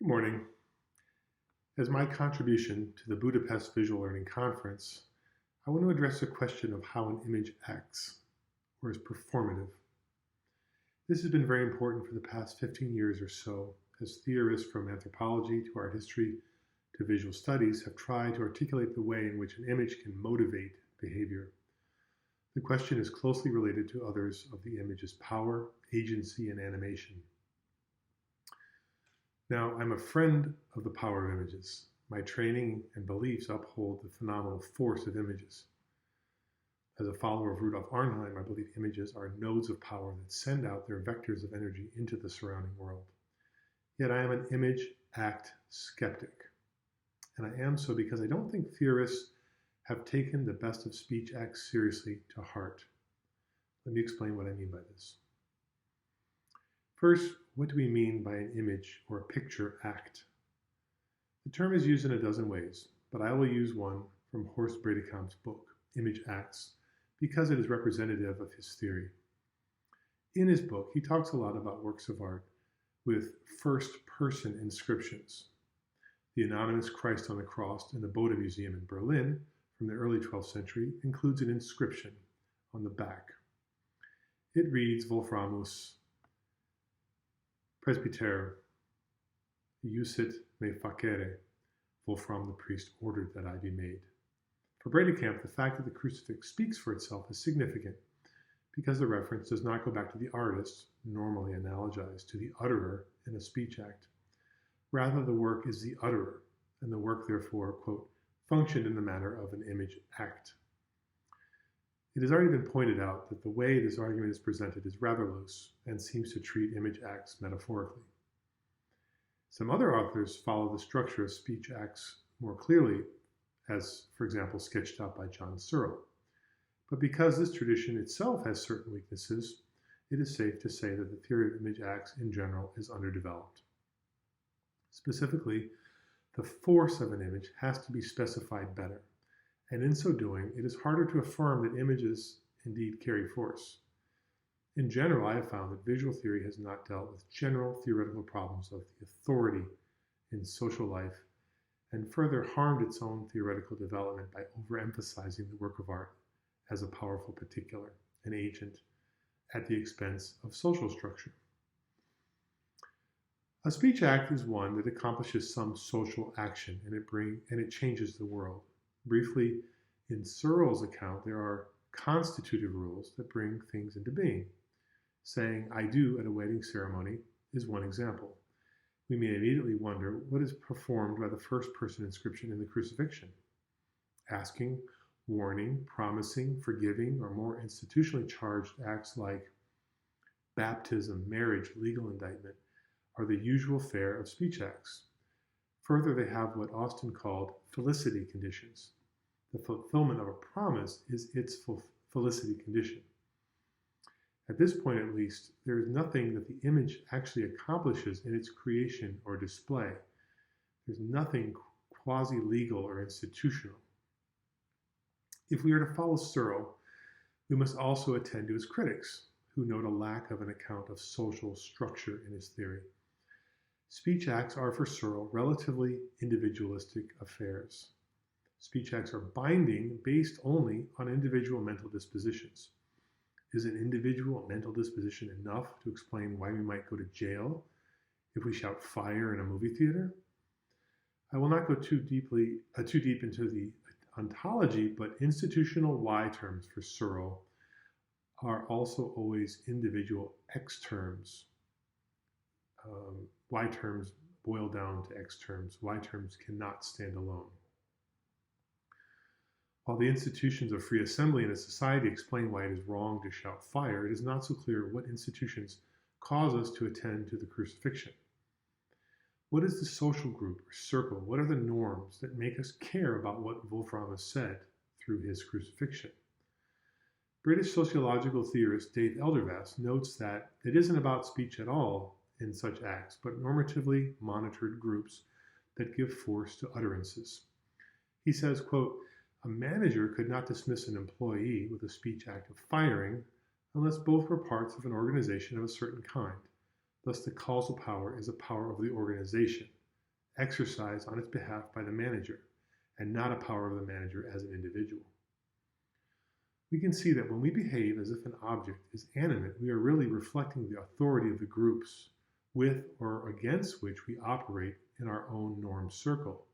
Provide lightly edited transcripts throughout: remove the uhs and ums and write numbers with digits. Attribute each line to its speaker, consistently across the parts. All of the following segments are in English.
Speaker 1: Good morning. As my contribution to the Budapest Visual Learning Conference, I want to address the question of how an image acts, or is performative. This has been very important for the past 15 years or so, as theorists from anthropology to art history to visual studies have tried to articulate the way in which an image can motivate behavior. The question is closely related to others of the image's power, agency, and animation. Now, I'm a friend of the power of images. My training and beliefs uphold the phenomenal force of images. As a follower of Rudolf Arnheim, I believe images are nodes of power that send out their vectors of energy into the surrounding world. Yet I am an image act skeptic. And I am so because I don't think theorists have taken the best of speech acts seriously to heart. Let me explain what I mean by this. First, what do we mean by an image or a picture act? The term is used in a dozen ways, but I will use one from Horst Bredekamp's book, Image Acts, because it is representative of his theory. In his book, he talks a lot about works of art with first-person inscriptions. The anonymous Christ on the cross in the Bode Museum in Berlin from the early 12th century includes an inscription on the back. It reads, Wolframus Presbyter, Iusit me facere, Wolfram the priest ordered that I be made. For Bredekamp, the fact that the crucifix speaks for itself is significant because the reference does not go back to the artist, normally analogized to the utterer in a speech act. Rather, the work is the utterer, and the work therefore, quote, functioned in the manner of an image act. It has already been pointed out that the way this argument is presented is rather loose and seems to treat image acts metaphorically. Some other authors follow the structure of speech acts more clearly, as, for example, sketched out by John Searle. But because this tradition itself has certain weaknesses, it is safe to say that the theory of image acts in general is underdeveloped. Specifically, the force of an image has to be specified better. And in so doing, it is harder to affirm that images indeed carry force. In general, I have found that visual theory has not dealt with general theoretical problems of the authority in social life, and further harmed its own theoretical development by overemphasizing the work of art as a powerful particular, an agent, at the expense of social structure. A speech act is one that accomplishes some social action, and it changes the world. Briefly, in Searle's account, there are constitutive rules that bring things into being. Saying I do at a wedding ceremony is one example. We may immediately wonder what is performed by the first-person inscription in the crucifixion. Asking, warning, promising, forgiving, or more institutionally charged acts like baptism, marriage, legal indictment are the usual fare of speech acts. Further, they have what Austin called felicity conditions. The fulfillment of a promise is its felicity condition. At this point, at least, there is nothing that the image actually accomplishes in its creation or display. There's nothing quasi-legal or institutional. If we are to follow Searle, we must also attend to his critics, who note a lack of an account of social structure in his theory. Speech acts are, for Searle, relatively individualistic affairs. Speech acts are binding based only on individual mental dispositions. Is an individual mental disposition enough to explain why we might go to jail if we shout fire in a movie theater? I will not go too deep into the ontology, but institutional why terms for Searle are also always individual X terms. Y terms boil down to X terms. Y terms cannot stand alone. While the institutions of free assembly in a society explain why it is wrong to shout fire, it is not so clear what institutions cause us to attend to the crucifixion. What is the social group or circle? What are the norms that make us care about what Wolfram has said through his crucifixion? British sociological theorist Dave Eldervass notes that it isn't about speech at all in such acts, but normatively monitored groups that give force to utterances. He says, quote, a manager could not dismiss an employee with a speech act of firing unless both were parts of an organization of a certain kind. Thus, the causal power is a power of the organization, exercised on its behalf by the manager, and not a power of the manager as an individual. We can see that when we behave as if an object is animate, we are really reflecting the authority of the groups with or against which we operate in our own norm circle.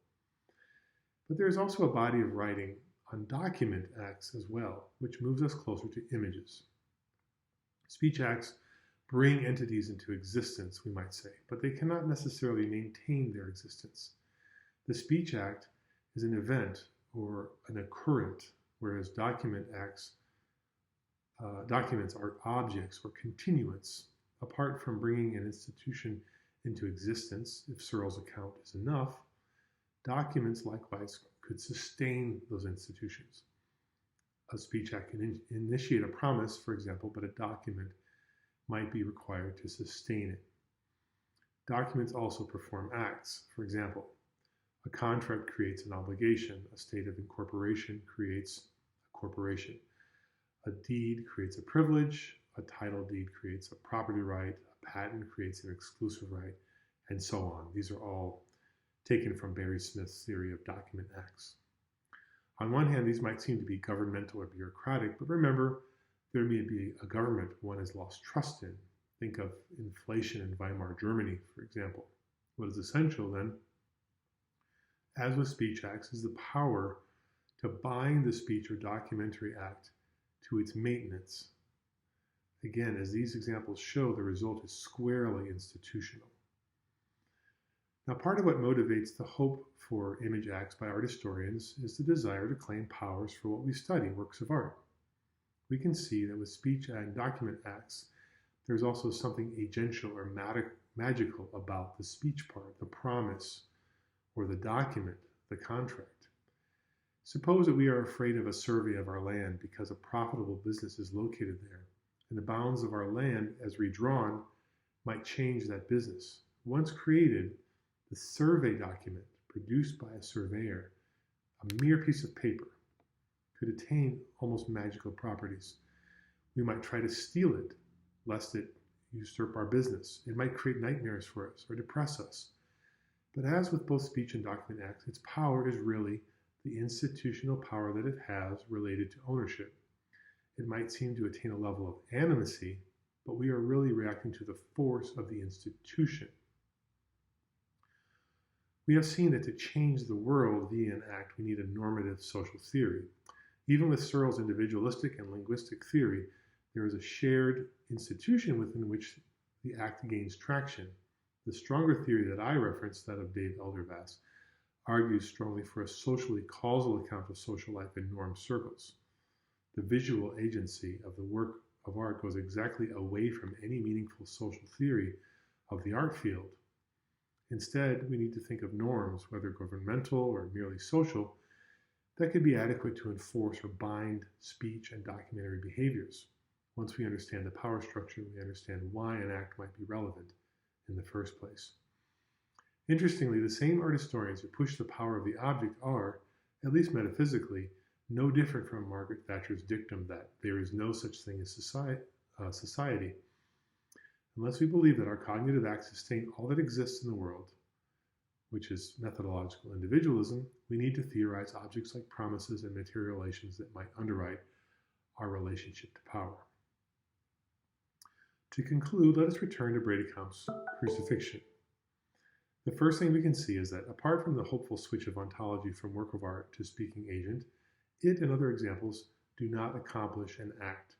Speaker 1: But there is also a body of writing on document acts as well, which moves us closer to images. Speech acts bring entities into existence, we might say, but they cannot necessarily maintain their existence. The speech act is an event or an occurrent, whereas documents are objects or continuants. Apart from bringing an institution into existence, if Searle's account is enough, documents likewise could sustain those institutions. A speech act can initiate a promise, for example, but a document might be required to sustain it. Documents also perform acts. For example, a contract creates an obligation. A state of incorporation creates a corporation. A deed creates a privilege. A title deed creates a property right. A patent creates an exclusive right, and so on. These are all taken from Barry Smith's theory of document acts. On one hand, these might seem to be governmental or bureaucratic, but remember, there may be a government one has lost trust in. Think of inflation in Weimar Germany, for example. What is essential then, as with speech acts, is the power to bind the speech or documentary act to its maintenance. Again, as these examples show, the result is squarely institutional. Now, part of what motivates the hope for image acts by art historians is the desire to claim powers for what we study, works of art. We can see that with speech and document acts, there's also something agential or magical about the speech part, the promise, or the document, the contract. Suppose that we are afraid of a survey of our land because a profitable business is located there, and the bounds of our land, as redrawn, might change that business. Once created, the survey document produced by a surveyor, a mere piece of paper, could attain almost magical properties. We might try to steal it, lest it usurp our business. It might create nightmares for us or depress us. But as with both speech and document acts, its power is really the institutional power that it has related to ownership. It might seem to attain a level of animacy, but we are really reacting to the force of the institution. We have seen that to change the world via an act, we need a normative social theory. Even with Searle's individualistic and linguistic theory, there is a shared institution within which the act gains traction. The stronger theory that I referenced, that of Dave Eldervass, argues strongly for a socially causal account of social life in norm circles. The visual agency of the work of art goes exactly away from any meaningful social theory of the art field. Instead, we need to think of norms, whether governmental or merely social, that could be adequate to enforce or bind speech and documentary behaviors. Once we understand the power structure, we understand why an act might be relevant in the first place. Interestingly, the same art historians who push the power of the object are, at least metaphysically, no different from Margaret Thatcher's dictum that there is no such thing as society. Unless we believe that our cognitive acts sustain all that exists in the world, which is methodological individualism, we need to theorize objects like promises and material relations that might underwrite our relationship to power. To conclude, let us return to Bredekamp's crucifixion. The first thing we can see is that apart from the hopeful switch of ontology from work of art to speaking agent, it and other examples do not accomplish an act.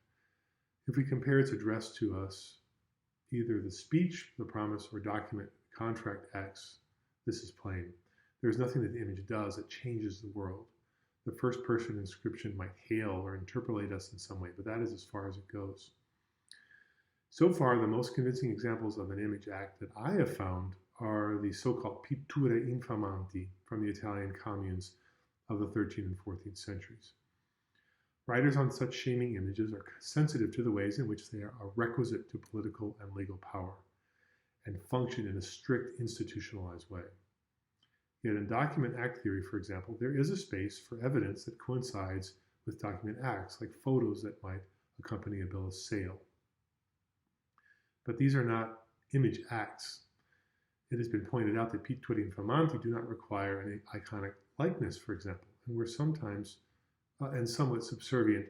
Speaker 1: If we compare its address to us, either the speech, the promise, or document contract acts, this is plain. There is nothing that the image does that changes the world. The first person inscription might hail or interpolate us in some way, but that is as far as it goes. So far, the most convincing examples of an image act that I have found are the so-called pitture infamanti from the Italian communes of the 13th and 14th centuries. Writers on such shaming images are sensitive to the ways in which they are a requisite to political and legal power and function in a strict institutionalized way. Yet in document act theory, for example, there is a space for evidence that coincides with document acts, like photos that might accompany a bill of sale. But these are not image acts. It has been pointed out that pituitari and famanti do not require an iconic likeness, for example, and were sometimes and somewhat subservient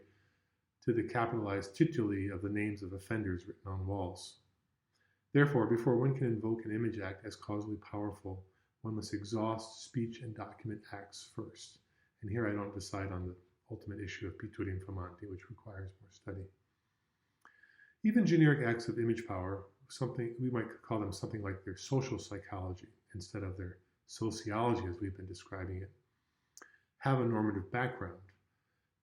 Speaker 1: to the capitalized tituli of the names of offenders written on walls. Therefore, before one can invoke an image act as causally powerful, one must exhaust speech and document acts first. And here I don't decide on the ultimate issue of pituitari and famanti, which requires more study. Even generic acts of image power, something we might call them something like their social psychology instead of their sociology as we've been describing it, have a normative background.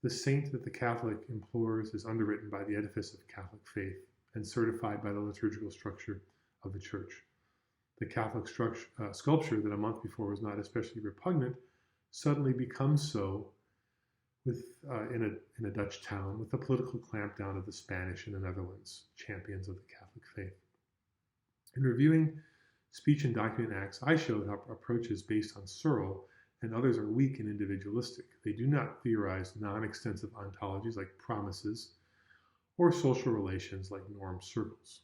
Speaker 1: The saint that the Catholic implores is underwritten by the edifice of Catholic faith and certified by the liturgical structure of the Church. The Catholic sculpture that a month before was not especially repugnant suddenly becomes so in a Dutch town with the political clampdown of the Spanish and the Netherlands, champions of the Catholic faith. In reviewing speech and document acts, I showed how approaches based on Searle and others are weak and individualistic. They do not theorize non-extensive ontologies like promises or social relations like norm circles.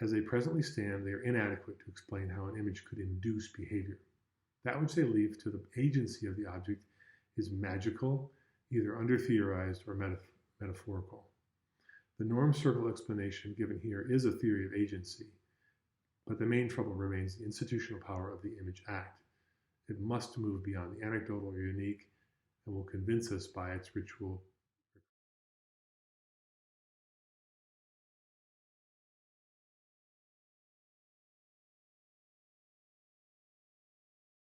Speaker 1: As they presently stand, they are inadequate to explain how an image could induce behavior. That which they leave to the agency of the object is magical, either under-theorized or metaphorical. The norm circle explanation given here is a theory of agency, but the main trouble remains the institutional power of the image act. It must move beyond the anecdotal or unique and will convince us by its ritual